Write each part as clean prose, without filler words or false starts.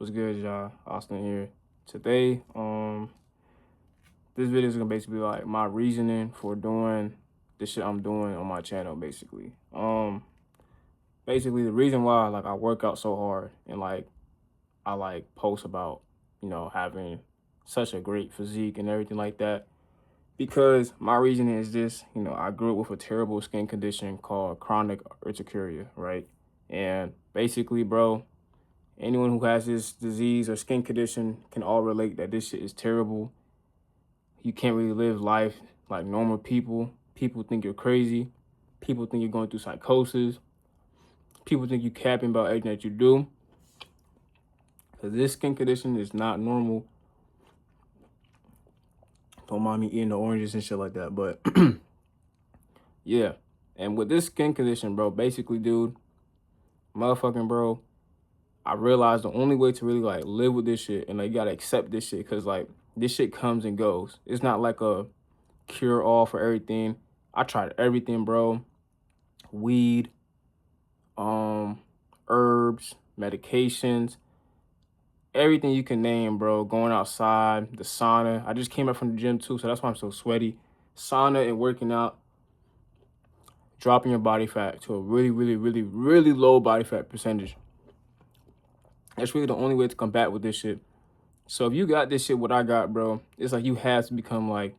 What's good, y'all? Austin here. Today, this video is gonna basically be like my reasoning for doing the shit I'm doing on my channel, basically. Basically the reason why like I work out so hard and like I like post about, having such a great physique and everything like that. Because my reasoning is this, I grew up with a terrible skin condition called chronic urticaria, right? And basically, bro, anyone who has this disease or skin condition can all relate that this shit is terrible. You can't really live life like normal people. People think you're crazy. People think you're going through psychosis. People think you're capping about everything that you do. Because this skin condition is not normal. Don't mind me eating the oranges and shit like that. But yeah. And with this skin condition, bro, basically, dude, motherfucking bro, I realized the only way to really like live with this shit and like you gotta accept this shit because like this shit comes and goes. It's not like a cure all for everything. I tried everything, bro. Weed, herbs, medications, everything you can name, bro. Going outside, the sauna. I just came up from the gym too, so that's why I'm so sweaty. Sauna and working out, dropping your body fat to a really, really, really, really low body fat percentage. That's really the only way to combat with this shit. So if you got this shit, what I got, bro, it's like you have to become like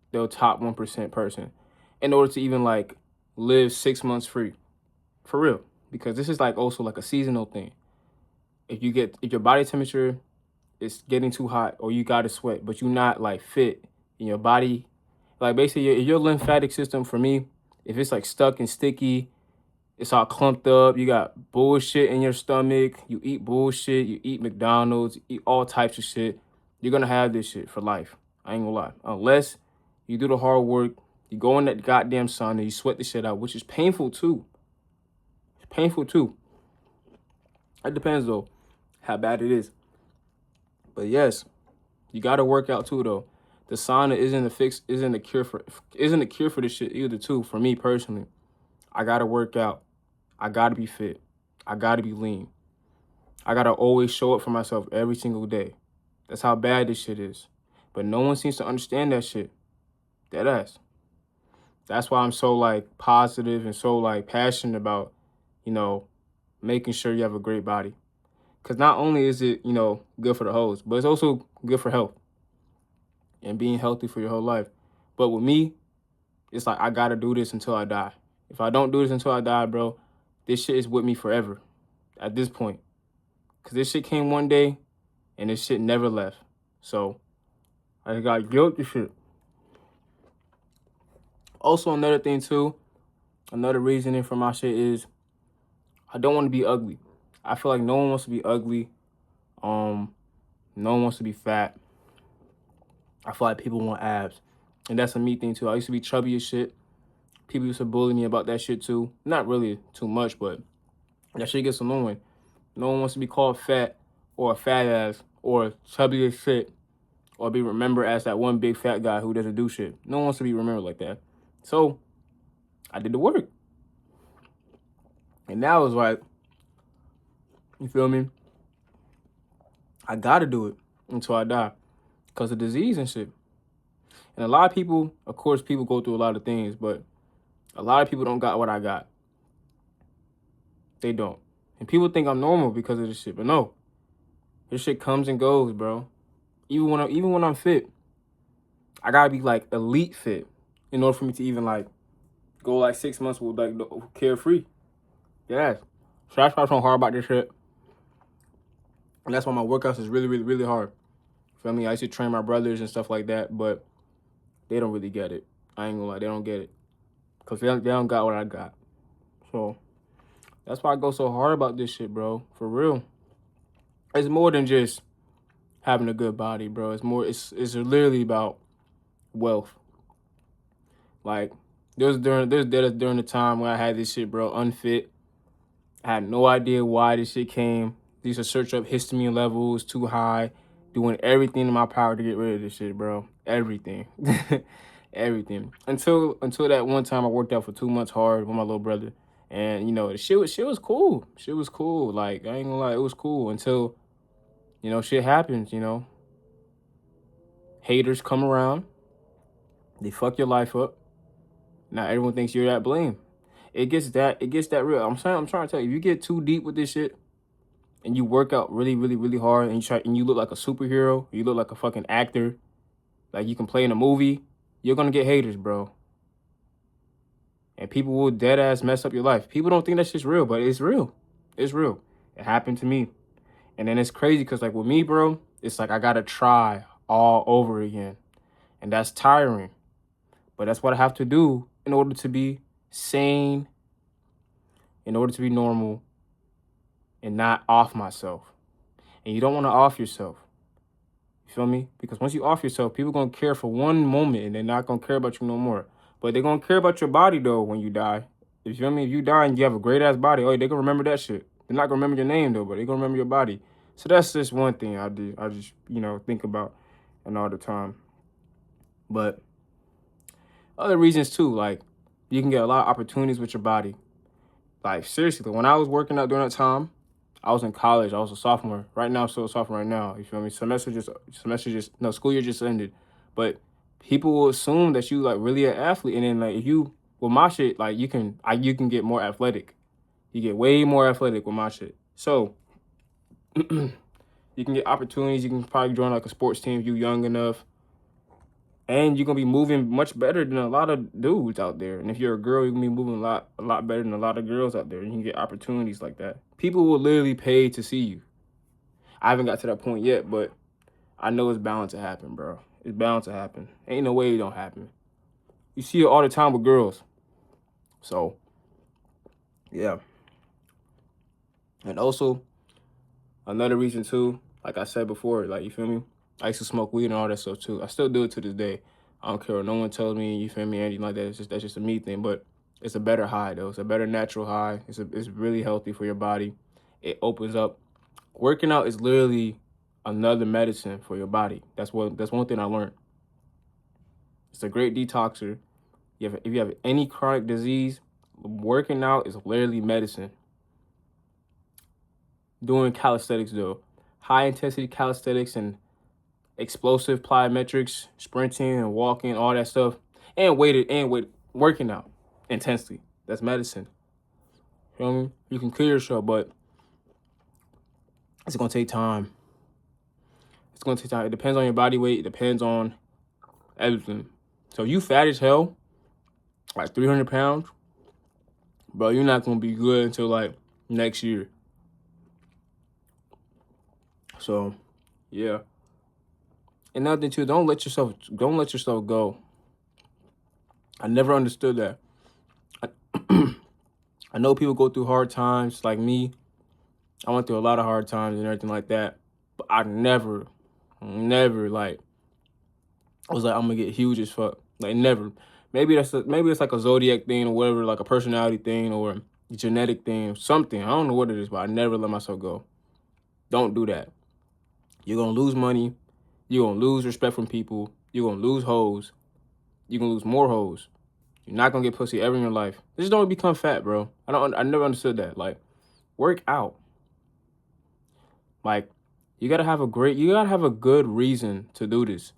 the top 1% person in order to even like live 6 months free. For real. Because this is like also like a seasonal thing. If your body temperature is getting too hot or you gotta sweat, but you're not like fit in your body, like basically your lymphatic system, for me, if it's like stuck and sticky, it's all clumped up, you got bullshit in your stomach, you eat bullshit, you eat McDonald's, you eat all types of shit, you're gonna have this shit for life. I ain't gonna lie. Unless you do the hard work, you go in that goddamn sun and you sweat the shit out, which is painful too. It's painful too. It depends though, how bad it is. But yes, you gotta work out too though. The sauna isn't a cure for this shit either too, for me personally. I gotta work out. I gotta be fit. I gotta be lean. I gotta always show up for myself every single day. That's how bad this shit is. But no one seems to understand that shit. Deadass. That's why I'm so like positive and so like passionate about, making sure you have a great body. Cause not only is it, good for the hoes, but it's also good for health and being healthy for your whole life. But with me, it's like I gotta do this until I die. If I don't do this until I die, bro, this shit is with me forever at this point. Cause this shit came one day and this shit never left. So I got guilt this shit. Also, another thing too, another reasoning for my shit is I don't want to be ugly. I feel like no one wants to be ugly. No one wants to be fat. I feel like people want abs. And that's a me thing too. I used to be chubby as shit. People used to bully me about that shit too. Not really too much, but that shit gets annoying. No one wants to be called fat or a fat ass or chubby as shit or be remembered as that one big fat guy who doesn't do shit. No one wants to be remembered like that. So I did the work. And now it's like, you feel me? I gotta do it until I die because of disease and shit. And a lot of people, of course, people go through a lot of things, but a lot of people don't got what I got. They don't. And people think I'm normal because of this shit, but no. This shit comes and goes, bro. Even when I'm fit, I gotta be like elite fit in order for me to even like go like 6 months with like carefree. Yeah. So that's why I'm so hard about this shit. And that's why my workouts is really, really, really hard. Feel me? I used to train my brothers and stuff like that, but they don't really get it. I ain't gonna lie, they don't get it. Because they don't got what I got. So that's why I go so hard about this shit, bro. For real. It's more than just having a good body, bro. It's literally about wealth. Like, there's during the time when I had this shit, bro, unfit. I had no idea why this shit came. Used to search up histamine levels too high, doing everything in my power to get rid of this shit, bro. Everything. Everything. Until that one time I worked out for 2 months hard with my little brother. And you know, the shit was cool. Shit was cool. Like, I ain't gonna lie, it was cool until, you know, shit happens, you know. Haters come around, they fuck your life up. Now everyone thinks you're at blame. It gets that real. I'm trying to tell you, if you get too deep with this shit and you work out really, really, really hard and you look like a superhero, you look like a fucking actor, like you can play in a movie, you're gonna get haters, bro. And people will dead ass mess up your life. People don't think that shit's real, but it's real. It's real. It happened to me. And then it's crazy because, like, with me, bro, it's like I gotta try all over again. And that's tiring. But that's what I have to do in order to be sane, in order to be normal, and not off myself. And you don't want to off yourself. You feel me? Because once you off yourself, people gonna care for one moment and they're not gonna care about you no more. But they're gonna care about your body though when you die. You feel me? If you die and you have a great ass body, oh, they gonna remember that shit. They're not gonna remember your name though, but they gonna remember your body. So that's just one thing I just, you know, think about and all the time. But other reasons too, like you can get a lot of opportunities with your body. Like seriously, when I was working out during that time, I was in college. I was a sophomore. Right now, I'm still a sophomore right now. You feel me? School year just ended. But people will assume that you like really an athlete. And then like if you, with my shit, like you can get more athletic. You get way more athletic with my shit. So you can get opportunities. You can probably join like a sports team if you're young enough. And you're gonna be moving much better than a lot of dudes out there. And if you're a girl, you're gonna be moving a lot better than a lot of girls out there. You can get opportunities like that. People will literally pay to see you. I haven't got to that point yet, but I know it's bound to happen, bro. It's bound to happen. Ain't no way it don't happen. You see it all the time with girls. So, yeah. And also, another reason too, like I said before, like, you feel me? I used to smoke weed and all that stuff too. I still do it to this day. I don't care what no one tells me, you feel me, anything like that. That's just a me thing. But it's a better high though. It's a better natural high. It's really healthy for your body. It opens up. Working out is literally another medicine for your body. That's one thing I learned. It's a great detoxer. If you have any chronic disease, working out is literally medicine. Doing calisthenics though, high intensity calisthenics and explosive plyometrics, sprinting and walking, all that stuff, and working out intensely. That's medicine. You know what I mean? You can kill yourself, but it's gonna take time. It's gonna take time. It depends on your body weight. It depends on everything. So you fat as hell, like 300 pounds, bro, you're not gonna be good until like next year. So, yeah. Another thing too, don't let yourself go. I never understood that. I know people go through hard times like me. I went through a lot of hard times and everything like that. But I never like I was like, I'm gonna get huge as fuck. Like never. Maybe it's like a zodiac thing or whatever, like a personality thing or a genetic thing, something. I don't know what it is, but I never let myself go. Don't do that. You're gonna lose money. You're gonna lose respect from people. You're gonna lose hoes. You're gonna lose more hoes. You're not gonna get pussy ever in your life. Just don't become fat, bro. I never understood that. Like, work out. Like, you gotta have a good reason to do this.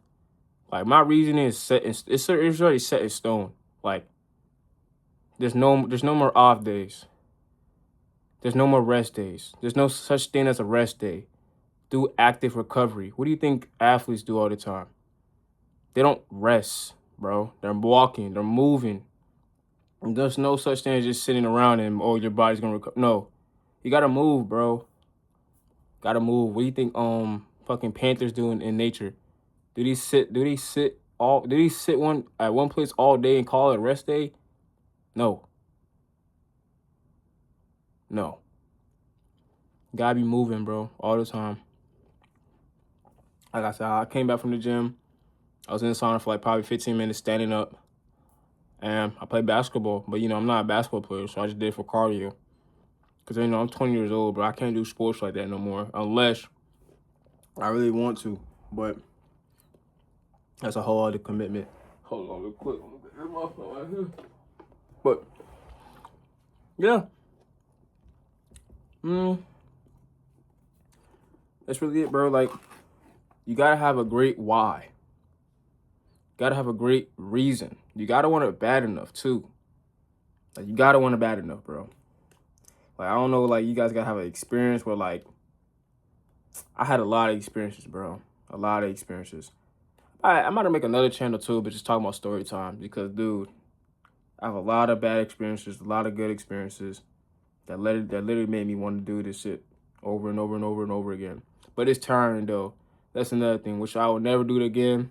Like, my reasoning is it's already set in stone. Like, there's no more off days. There's no more rest days. There's no such thing as a rest day. Do active recovery. What do you think athletes do all the time? They don't rest, bro. They're walking, they're moving. And there's no such thing as just sitting around and, oh, your body's gonna recover. No. You gotta move, bro. Gotta move. What do you think fucking panthers do in nature? Do they sit at one place all day and call it a rest day? No. No. Gotta be moving, bro, all the time. Like I said, I came back from the gym. I was in the sauna for like probably 15 minutes standing up. And I played basketball, but I'm not a basketball player, so I just did it for cardio. Because, I'm 20 years old, bro. I can't do sports like that no more unless I really want to. But that's a whole other commitment. Hold on real quick. But, yeah. That's really it, bro. Like, you gotta have a great why. You gotta have a great reason. You gotta want it bad enough too. Like, you gotta want it bad enough, bro. Like, I don't know, like, you guys gotta have an experience where, like, I had a lot of experiences, bro. A lot of experiences. I'm about to make another channel too, but just talking about story time because, dude, I have a lot of bad experiences, a lot of good experiences that literally made me want to do this shit over and over and over and over again. But it's tiring though. That's another thing, which I will never do it again.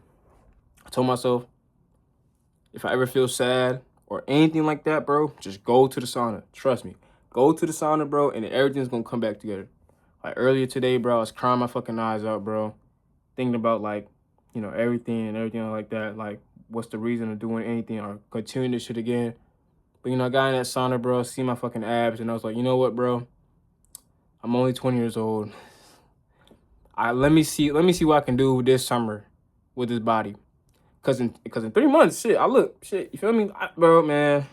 I told myself, if I ever feel sad or anything like that, bro, just go to the sauna. Trust me. Go to the sauna, bro, and everything's gonna come back together. Like earlier today, bro, I was crying my fucking eyes out, bro. Thinking about, like, you know, everything like that. Like, what's the reason of doing anything or continuing this shit again? But, you know, I got in that sauna, bro, see my fucking abs, and I was like, you know what, bro? I'm only 20 years old. Let me see what I can do this summer with this body. Cause in 3 months, shit, you feel me? Bro, man.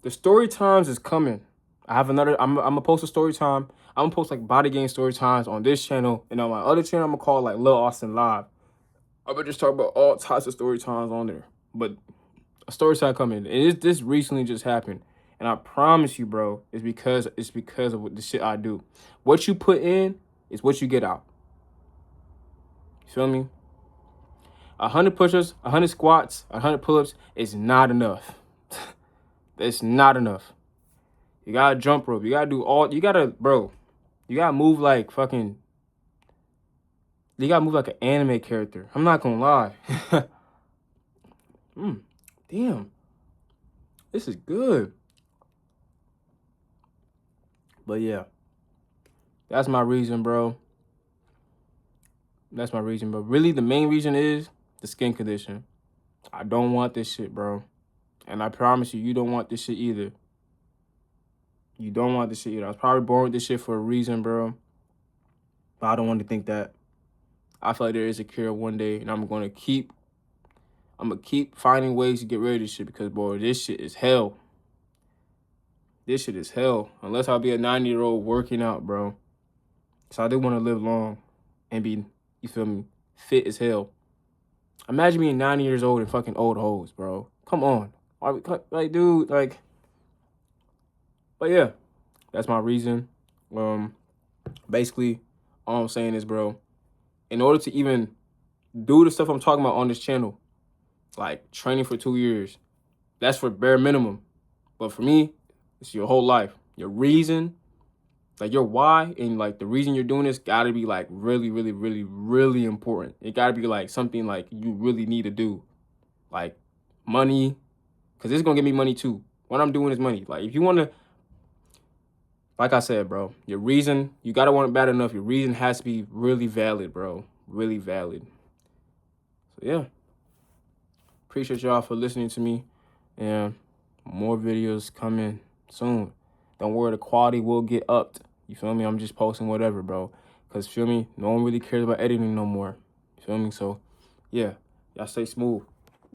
The story times is coming. I have another, I'm gonna post a story time. I'm gonna post like body game story times on this channel, and on my other channel, I'm gonna call it like Lil Austin Live. I'm gonna just talk about all types of story times on there. But a story time coming, and this recently just happened. And I promise you, bro, it's because of what the shit I do. What you put in is what you get out. You feel me? 100 push-ups, 100 squats, 100 pull-ups is not enough. It's not enough. You gotta jump rope. You gotta do all. You gotta, bro. You gotta move like fucking. You gotta move like an anime character. I'm not gonna lie. Damn. This is good. But yeah, that's my reason, bro. That's my reason, but really the main reason is the skin condition. I don't want this shit, bro. And I promise you, you don't want this shit either. You don't want this shit either. I was probably born with this shit for a reason, bro. But I don't want to think that. I feel like there is a cure one day, and I'm gonna keep finding ways to get rid of this shit because, boy, this shit is hell. This shit is hell. Unless I'll be a 90-year-old working out, bro. So I do want to live long and be, you feel me, fit as hell. Imagine being 90 years old and fucking old hoes, bro. Come on. Like, dude, like. But yeah, that's my reason. Basically, all I'm saying is, bro, in order to even do the stuff I'm talking about on this channel, like training for 2 years, that's for bare minimum. But for me, it's your whole life. Your reason, like your why, and like the reason you're doing this gotta be like really, really, really, really important. It gotta be like something like you really need to do. Like money, because it's gonna give me money too. What I'm doing is money. Like if you wanna, like I said, bro, your reason, you gotta want it bad enough. Your reason has to be really valid, bro. Really valid. So yeah. Appreciate y'all for listening to me. And more videos coming soon. Don't worry, the quality will get upped. You feel me? I'm just posting whatever, bro. Because, feel me, no one really cares about editing no more. You feel me? So, yeah, y'all stay smooth.